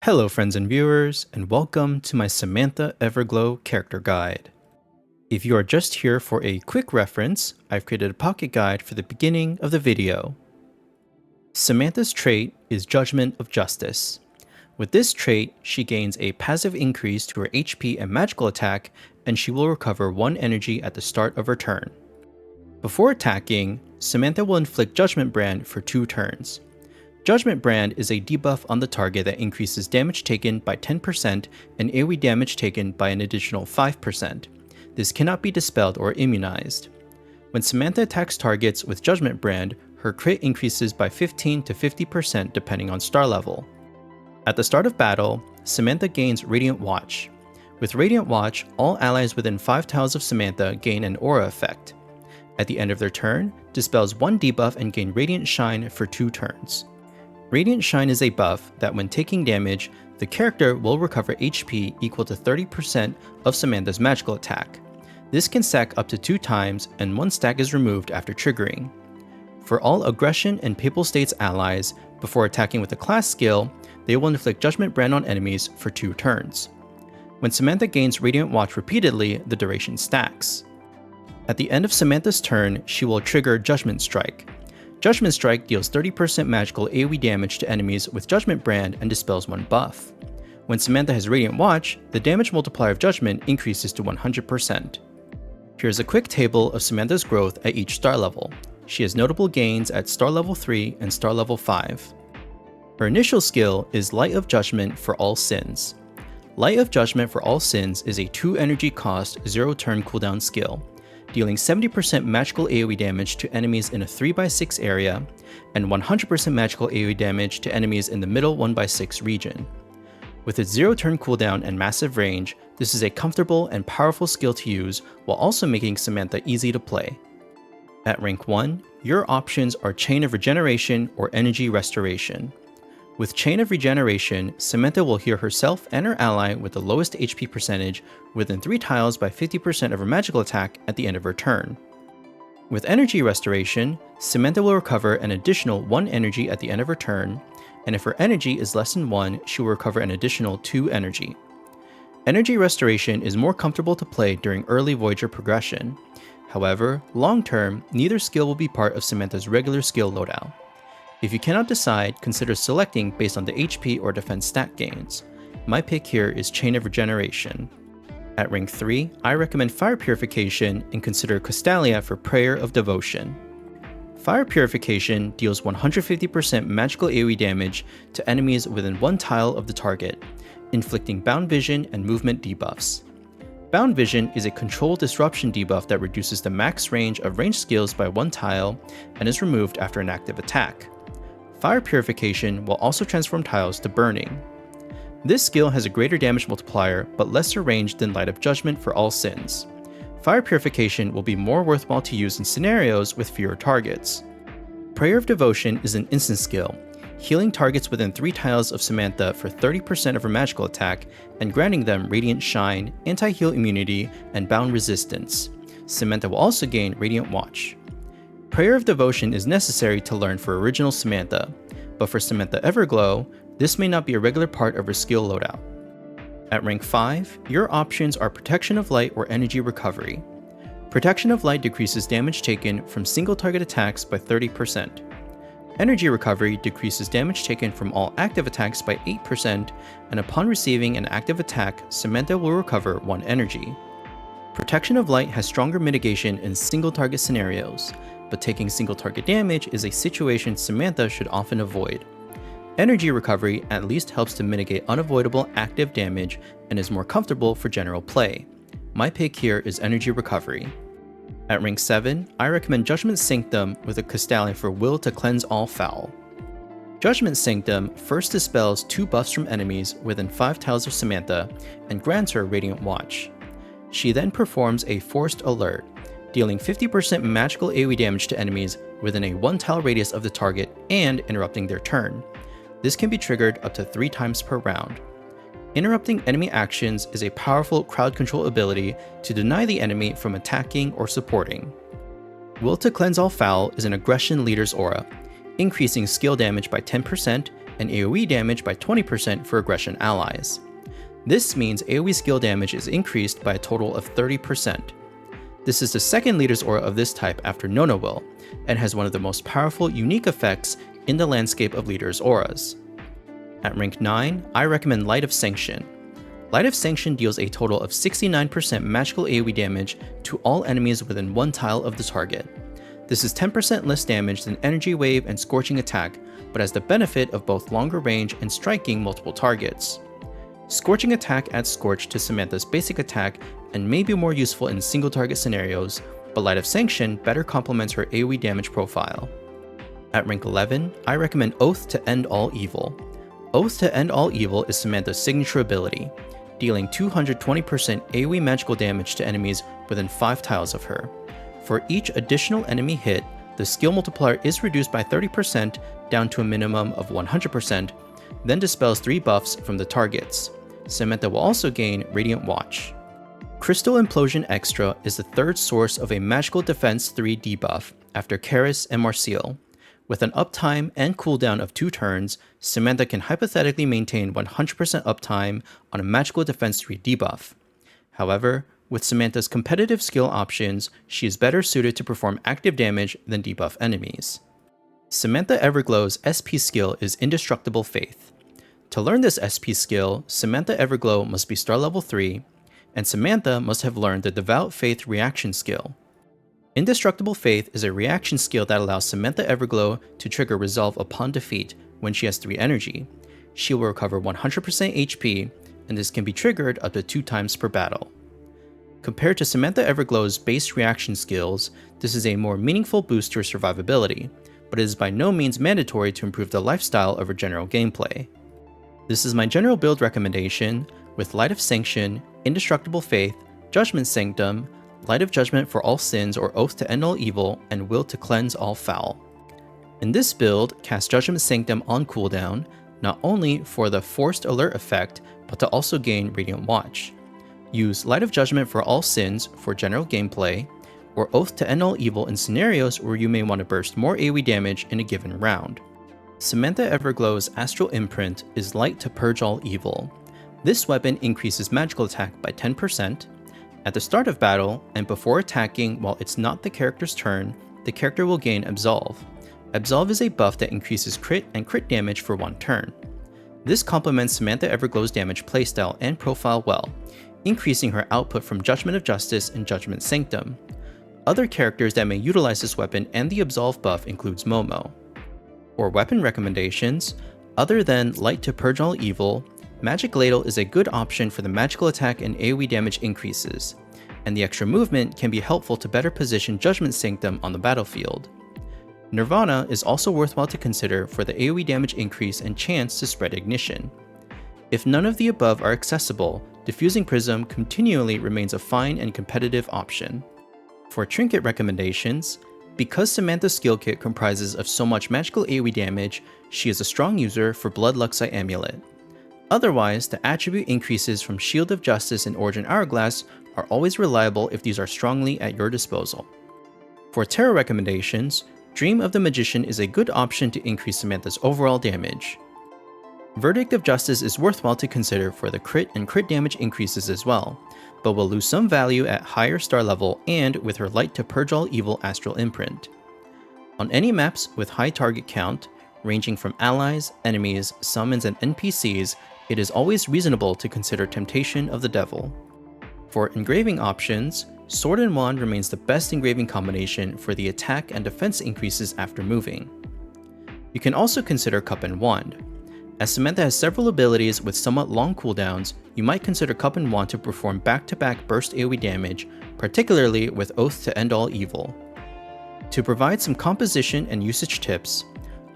Hello friends and viewers, and welcome to my Samantha Everglow character guide. If you are just here for a quick reference, I've created a pocket guide for the beginning of the video. Samantha's trait is Judgment of Justice. With this trait, she gains a passive increase to her HP and magical attack, and she will recover 1 energy at the start of her turn. Before attacking, Samantha will inflict Judgment Brand for 2 turns. Judgment Brand is a debuff on the target that increases damage taken by 10% and AoE damage taken by an additional 5%. This cannot be dispelled or immunized. When Samantha attacks targets with Judgment Brand, her crit increases by 15 to 50% depending on star level. At the start of battle, Samantha gains Radiant Watch. With Radiant Watch, all allies within 5 tiles of Samantha gain an aura effect. At the end of their turn, dispels 1 debuff and gain Radiant Shine for 2 turns. Radiant Shine is a buff that when taking damage, the character will recover HP equal to 30% of Samantha's magical attack. This can stack up to 2 times, and 1 stack is removed after triggering. For all Aggression and Papal States allies, before attacking with a class skill, they will inflict Judgment Brand on enemies for 2 turns. When Samantha gains Radiant Watch repeatedly, the duration stacks. At the end of Samantha's turn, she will trigger Judgment Strike. Judgment Strike deals 30% magical AoE damage to enemies with Judgment Brand and dispels 1 buff. When Samantha has Radiant Watch, the damage multiplier of Judgment increases to 100%. Here's a quick table of Samantha's growth at each star level. She has notable gains at star level 3 and star level 5. Her initial skill is Light of Judgment for all sins. Light of Judgment for all sins is a 2 energy cost, 0 turn cooldown skill, dealing 70% magical AoE damage to enemies in a 3x6 area, and 100% magical AoE damage to enemies in the middle 1x6 region. With its 0 turn cooldown and massive range, this is a comfortable and powerful skill to use while also making Samantha easy to play. At rank 1, your options are Chain of Regeneration or Energy Restoration. With Chain of Regeneration, Samantha will heal herself and her ally with the lowest HP percentage within 3 tiles by 50% of her magical attack at the end of her turn. With Energy Restoration, Samantha will recover an additional 1 energy at the end of her turn, and if her energy is less than 1, she will recover an additional 2 energy. Energy Restoration is more comfortable to play during early Voyager progression. However, long term, neither skill will be part of Samantha's regular skill loadout. If you cannot decide, consider selecting based on the HP or defense stat gains. My pick here is Chain of Regeneration. At rank 3, I recommend Fire Purification and consider Castalia for Prayer of Devotion. Fire Purification deals 150% magical AoE damage to enemies within 1 tile of the target, inflicting Bound Vision and movement debuffs. Bound Vision is a control disruption debuff that reduces the max range of ranged skills by 1 tile and is removed after an active attack. Fire Purification will also transform tiles to burning. This skill has a greater damage multiplier but lesser range than Light of Judgment for all sins. Fire Purification will be more worthwhile to use in scenarios with fewer targets. Prayer of Devotion is an instant skill, healing targets within 3 tiles of Samantha for 30% of her magical attack and granting them Radiant Shine, anti-heal immunity, and bound resistance. Samantha will also gain Radiant Watch. Prayer of Devotion is necessary to learn for original Samantha, but for Samantha Everglow, this may not be a regular part of her skill loadout. At rank 5, your options are Protection of Light or Energy Recovery. Protection of Light decreases damage taken from single target attacks by 30%. Energy Recovery decreases damage taken from all active attacks by 8%, and upon receiving an active attack, Samantha will recover 1 energy. Protection of Light has stronger mitigation in single target scenarios, but taking single target damage is a situation Samantha should often avoid. Energy Recovery at least helps to mitigate unavoidable active damage and is more comfortable for general play. My pick here is Energy Recovery. At rank 7, I recommend Judgment Sanctum with a Castalia for Will to Cleanse All Foul. Judgment Sanctum first dispels 2 buffs from enemies within 5 tiles of Samantha and grants her Radiant Watch. She then performs a Forced Alert, dealing 50% magical AoE damage to enemies within a 1 tile radius of the target and interrupting their turn. This can be triggered up to 3 times per round. Interrupting enemy actions is a powerful crowd control ability to deny the enemy from attacking or supporting. Will to Cleanse All Foul is an Aggression Leader's aura, increasing skill damage by 10% and AoE damage by 20% for aggression allies. This means AoE skill damage is increased by a total of 30%. This is the second leader's aura of this type after Nona Will, and has one of the most powerful unique effects in the landscape of leader's auras. At rank 9, I recommend Light of Sanction. Light of Sanction deals a total of 69% magical AoE damage to all enemies within one tile of the target. This is 10% less damage than Energy Wave and Scorching Attack, but has the benefit of both longer range and striking multiple targets. Scorching Attack adds Scorch to Samantha's basic attack and may be more useful in single target scenarios, but Light of Sanction better complements her AoE damage profile. At rank 11, I recommend Oath to End All Evil. Oath to End All Evil is Samantha's signature ability, dealing 220% AoE magical damage to enemies within 5 tiles of her. For each additional enemy hit, the skill multiplier is reduced by 30% down to a minimum of 100%, then dispels 3 buffs from the targets. Samantha will also gain Radiant Watch. Crystal Implosion Extra is the third source of a Magical Defense 3 debuff after Karis and Marcial. With an uptime and cooldown of 2 turns, Samantha can hypothetically maintain 100% uptime on a Magical Defense 3 debuff. However, with Samantha's competitive skill options, she is better suited to perform active damage than debuff enemies. Samantha Everglow's SP skill is Indestructible Faith. To learn this SP skill, Samantha Everglow must be star level 3, and Samantha must have learned the Devout Faith reaction skill. Indestructible Faith is a reaction skill that allows Samantha Everglow to trigger Resolve upon defeat when she has 3 energy. She will recover 100% HP, and this can be triggered up to 2 times per battle. Compared to Samantha Everglow's base reaction skills, this is a more meaningful boost to her survivability, but it is by no means mandatory to improve the lifestyle of her general gameplay. This is my general build recommendation, with Light of Sanction, Indestructible Faith, Judgment Sanctum, Light of Judgment for all sins or Oath to End All Evil, and Will to Cleanse all foul. In this build, cast Judgment Sanctum on cooldown, not only for the Forced Alert effect, but to also gain Radiant Watch. Use Light of Judgment for all sins for general gameplay, or Oath to End All Evil in scenarios where you may want to burst more AoE damage in a given round. Samantha Everglow's Astral Imprint is Light to Purge All Evil. This weapon increases magical attack by 10%. At the start of battle, and before attacking while it's not the character's turn, the character will gain Absolve. Absolve is a buff that increases crit and crit damage for 1 turn. This complements Samantha Everglow's damage playstyle and profile well, increasing her output from Judgment of Justice and Judgment Sanctum. Other characters that may utilize this weapon and the Absolve buff includes Momo. For weapon recommendations, other than Light to Purge All Evil, Magic Ladle is a good option for the magical attack and AoE damage increases, and the extra movement can be helpful to better position Judgment Sanctum on the battlefield. Nirvana is also worthwhile to consider for the AoE damage increase and chance to spread ignition. If none of the above are accessible, Diffusing Prism continually remains a fine and competitive option. For trinket recommendations, because Samantha's skill kit comprises of so much magical AoE damage, she is a strong user for Blood Luxite Amulet. Otherwise, the attribute increases from Shield of Justice and Origin Hourglass are always reliable if these are strongly at your disposal. For tarot recommendations, Dream of the Magician is a good option to increase Samantha's overall damage. Verdict of Justice is worthwhile to consider for the crit and crit damage increases as well, but will lose some value at higher star level and with her Light to Purge All Evil Astral Imprint. On any maps with high target count, ranging from allies, enemies, summons, and NPCs, it is always reasonable to consider Temptation of the Devil. For engraving options, Sword and Wand remains the best engraving combination for the attack and defense increases after moving. You can also consider Cup and Wand. As Samantha has several abilities with somewhat long cooldowns, you might consider Cup and Wand to perform back-to-back burst AoE damage, particularly with Oath to End All Evil. To provide some composition and usage tips,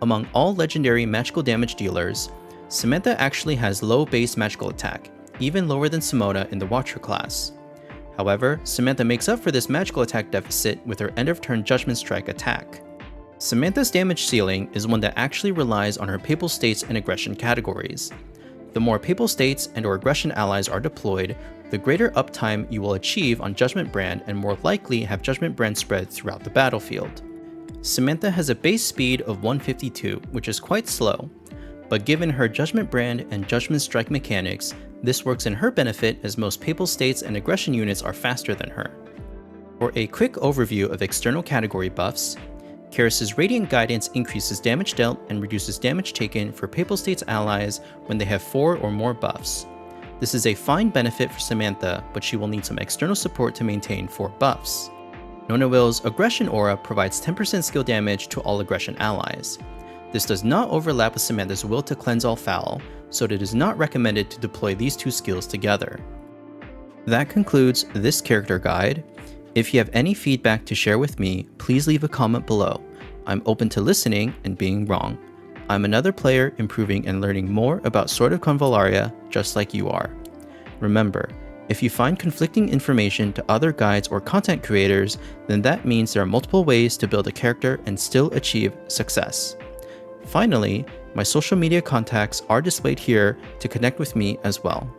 among all legendary magical damage dealers, Samantha actually has low base magical attack, even lower than Simona in the Watcher class. However, Samantha makes up for this magical attack deficit with her end of turn Judgment Strike attack. Samantha's damage ceiling is one that actually relies on her Papal States and Aggression categories. The more Papal States and/or Aggression allies are deployed, the greater uptime you will achieve on Judgment Brand and more likely have Judgment Brand spread throughout the battlefield. Samantha has a base speed of 152, which is quite slow, but given her Judgement brand and Judgement strike mechanics, this works in her benefit as most Papal States and aggression units are faster than her. For a quick overview of external category buffs, Kaeris' Radiant Guidance increases damage dealt and reduces damage taken for Papal States allies when they have 4 or more buffs. This is a fine benefit for Samantha, but she will need some external support to maintain 4 buffs. Nona Will's Aggression Aura provides 10% skill damage to all aggression allies. This does not overlap with Samantha's Will to Cleanse All Foul, so it is not recommended to deploy these 2 skills together. That concludes this character guide. If you have any feedback to share with me, please leave a comment below. I'm open to listening and being wrong. I'm another player improving and learning more about Sword of Convallaria just like you are. Remember, if you find conflicting information to other guides or content creators, then that means there are multiple ways to build a character and still achieve success. Finally, my social media contacts are displayed here to connect with me as well.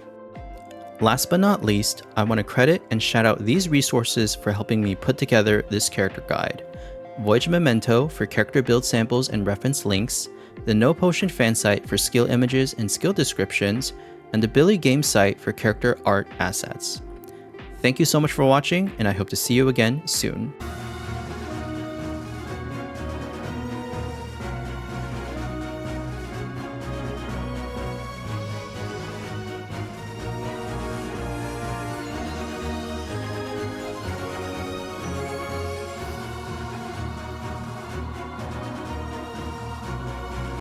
Last but not least, I want to credit and shout out these resources for helping me put together this character guide. Voyage Memento for character build samples and reference links, the No Potion fan site for skill images and skill descriptions, and the Billy Game site for character art assets. Thank you so much for watching, and I hope to see you again soon.